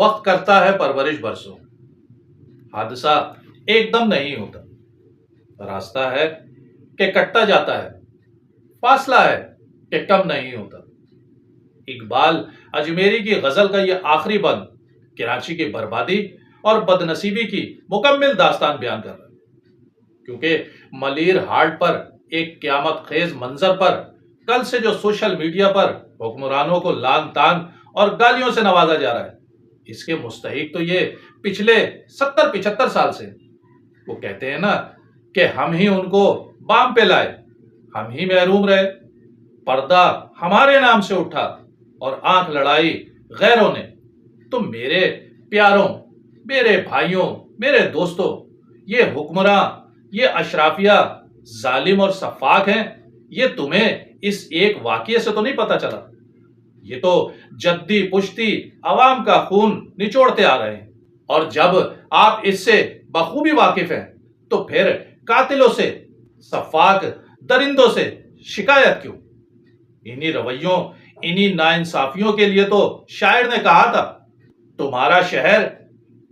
وقت کرتا ہے پرورش برسوں، حادثہ ایک دم نہیں ہوتا، راستہ ہے کہ کٹتا جاتا ہے، فاصلہ ہے کہ کم نہیں ہوتا۔ اقبال اجمیری کی غزل کا یہ آخری بند کراچی کی بربادی اور بدنصیبی کی مکمل داستان بیان کر رہا ہے، کیونکہ ملیر ہالٹ پر ایک قیامت خیز منظر پر کل سے جو سوشل میڈیا پر حکمرانوں کو لان تان اور گالیوں سے نوازا جا رہا ہے، اس کے مستحق تو یہ پچھلے 70-75 سال سے وہ کہتے ہیں نا کہ ہم ہی ان کو بام پہ لائے، ہم ہی محروم رہے، پردہ ہمارے نام سے اٹھا اور آنکھ لڑائی غیروں نے۔ تو میرے پیاروں، میرے بھائیوں، میرے دوستوں، یہ حکمراں، یہ اشرافیہ ظالم اور سفاک ہیں، یہ تمہیں اس ایک واقعے سے تو نہیں پتا چلا، یہ تو جدی پشتی عوام کا خون نچوڑتے آ رہے ہیں۔ اور جب آپ اس سے بخوبی واقف ہیں تو پھر قاتلوں سے، سفاک درندوں سے شکایت کیوں؟ انہی رویوں، انہی ناانصافیوں کے لیے تو شاعر نے کہا تھا، تمہارا شہر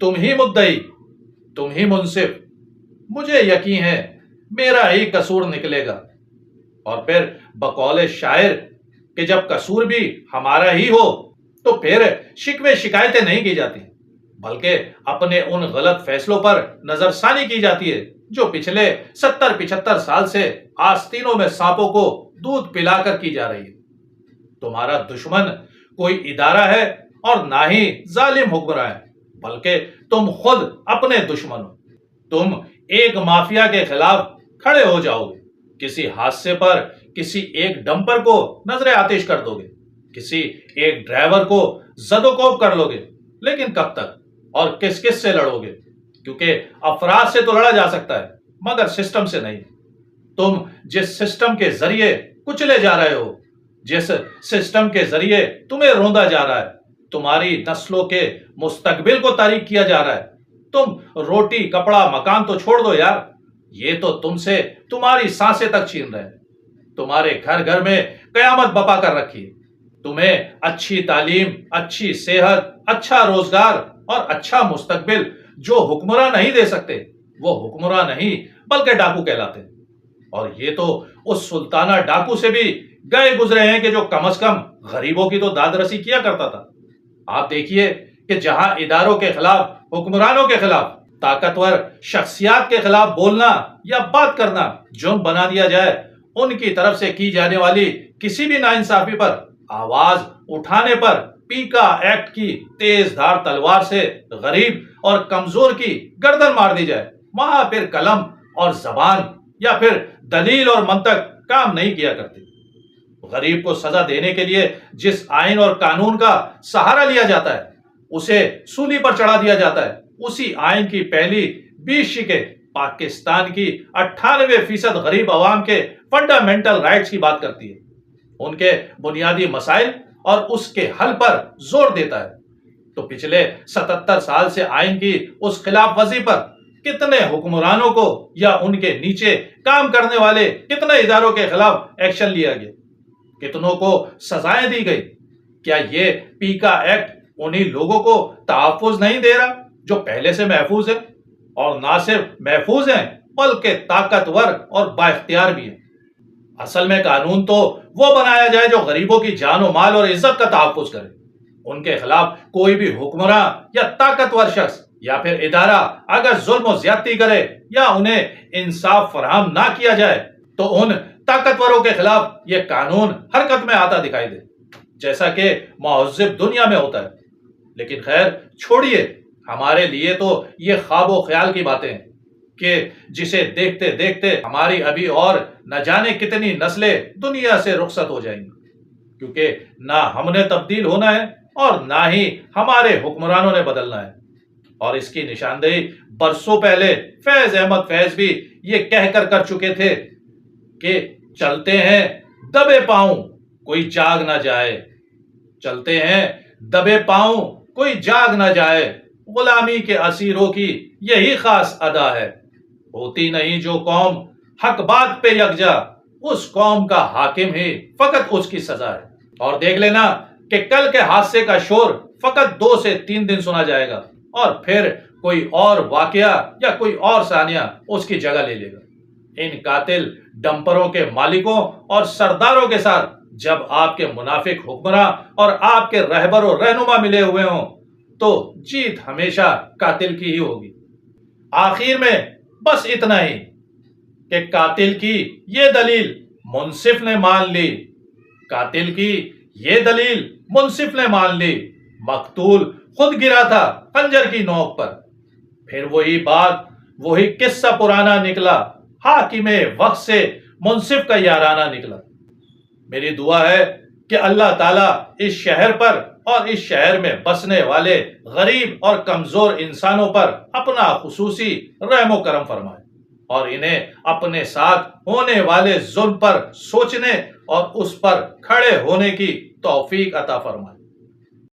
تم ہی مدعی، تم ہی منصف، مجھے یقین ہے میرا ہی قصور نکلے گا۔ اور پھر بقول شاعر کہ جب قصور بھی ہمارا ہی ہو تو پھر شکوے شکایتیں نہیں کی جاتی، بلکہ اپنے ان غلط فیصلوں پر نظر ثانی کی جاتی ہے جو پچھلے 70-75 سال سے آستینوں میں سانپوں کو دودھ پلا کر کی جا رہی ہے۔ تمہارا دشمن کوئی ادارہ ہے اور نہ ہی ظالم حکمراں ہے، بلکہ تم خود اپنے دشمن ہو۔ تم ایک مافیا کے خلاف کھڑے ہو جاؤ گے، کسی حادثے پر کسی ایک ڈمپر کو نظر آتش کر دو گے، کسی ایک ڈرائیور کو زد و کوب کر لو گے، لیکن کب تک اور کس کس سے لڑو گے؟ کیونکہ افراد سے تو لڑا جا سکتا ہے مگر سسٹم سے نہیں۔ تم جس سسٹم کے ذریعے کچلے جا رہے ہو، جس سسٹم کے ذریعے تمہیں روندا جا رہا ہے، تمہاری نسلوں کے مستقبل کو تاریک کیا جا رہا ہے، تم روٹی کپڑا مکان تو چھوڑ دو یار، یہ تو تم سے تمہاری سانسیں تک چھین رہے ہیں، تمہارے گھر گھر میں قیامت بپا کر رکھی ہے۔ تمہیں اچھی تعلیم، اچھی صحت، اچھا روزگار اور اچھا مستقبل جو حکمراں نہیں دے سکتے، وہ حکمراں نہیں بلکہ ڈاکو کہلاتے ہیں۔ اور یہ تو اس سلطانہ ڈاکو سے بھی گئے گزرے ہیں کہ جو کم از کم غریبوں کی تو داد رسی کیا کرتا تھا۔ آپ دیکھیے کہ جہاں اداروں کے خلاف، حکمرانوں کے خلاف، طاقتور شخصیات کے خلاف بولنا یا بات کرنا جرم بنا دیا جائے، ان کی طرف سے کی جانے والی کسی بھی ناانصافی پر آواز اٹھانے پر پیکا ایکٹ کی تیز دھار تلوار سے غریب اور کمزور کی گردن مار دی جائے، وہاں پھر قلم اور زبان یا پھر دلیل اور منطق کام نہیں کیا کرتی۔ غریب کو سزا دینے کے لیے جس آئین اور قانون کا سہارا لیا جاتا ہے، اسے سولی پر چڑھا دیا جاتا ہے، اسی آئین کی پہلی 20 شکیں پاکستان کی 98% غریب عوام کے فنڈامنٹل رائٹس کی بات کرتی ہے، ان کے بنیادی مسائل اور اس کے حل پر زور دیتا ہے۔ تو پچھلے 77 سال سے آئین کی اس خلاف ورزی پر کتنے حکمرانوں کو یا ان کے نیچے کام کرنے والے کتنے اداروں کے خلاف ایکشن لیا گیا، کتنوں کو سزائیں دی گئی؟ کیا یہ پیکا ایکٹ انہی لوگوں کو تحفظ نہیں دے رہا جو پہلے سے محفوظ ہیں، اور نہ صرف محفوظ ہیں بلکہ طاقتور اور با اختیار بھی ہیں؟ اصل میں قانون تو وہ بنایا جائے جو غریبوں کی جان و مال اور عزت کا تحفظ کرے۔ ان کے خلاف کوئی بھی حکمراں یا طاقتور شخص یا پھر ادارہ اگر ظلم و زیادتی کرے یا انہیں انصاف فراہم نہ کیا جائے تو ان طاقتوروں کے خلاف یہ قانون حرکت میں آتا دکھائی دے، جیسا کہ مہذب دنیا میں ہوتا ہے۔ لیکن خیر چھوڑیے، ہمارے لیے تو یہ خواب و خیال کی باتیں ہیں کہ جسے دیکھتے دیکھتے ہماری ابھی اور نہ جانے کتنی نسلیں دنیا سے رخصت ہو جائیں گی، کیونکہ نہ ہم نے تبدیل ہونا ہے اور نہ ہی ہمارے حکمرانوں نے بدلنا ہے۔ اور اس کی نشاندہی برسوں پہلے فیض احمد فیض بھی یہ کہہ کر چکے تھے کہ چلتے ہیں دبے پاؤں کوئی جاگ نہ جائے، چلتے ہیں دبے پاؤں کوئی جاگ نہ جائے، غلامی کے اسیروں کی یہی خاص ادا ہے، ہوتی نہیں جو قوم حق بات پہ یکجا، اس قوم کا حاکم ہی فقط اس کی سزا ہے۔ اور دیکھ لینا کہ کل کے حادثے کا شور فقط 2 سے 3 دن سنا جائے گا اور پھر کوئی اور واقعہ یا کوئی اور ثانیہ اس کی جگہ لے لے گا۔ ان قاتل ڈمپروں کے مالکوں اور سرداروں کے ساتھ جب آپ کے منافق حکمراں اور آپ کے رہبر و رہنما ملے ہوئے ہوں تو جیت ہمیشہ قاتل کی ہی ہوگی۔ آخر میں بس اتنا ہی کہ قاتل کی یہ دلیل منصف نے مان لی، قاتل کی یہ دلیل منصف نے مان لی، مقتول خود گرا تھا خنجر کی نوک پر۔ پھر وہی بات، وہی قصہ پرانا نکلا، حاکم وقت سے منصف کا یارانہ نکلا۔ میری دعا ہے کہ اللہ تعالیٰ اس شہر پر اور اس شہر میں بسنے والے غریب اور کمزور انسانوں پر اپنا خصوصی رحم و کرم فرمائے اور انہیں اپنے ساتھ ہونے والے ظلم پر سوچنے اور اس پر کھڑے ہونے کی توفیق عطا فرمائے۔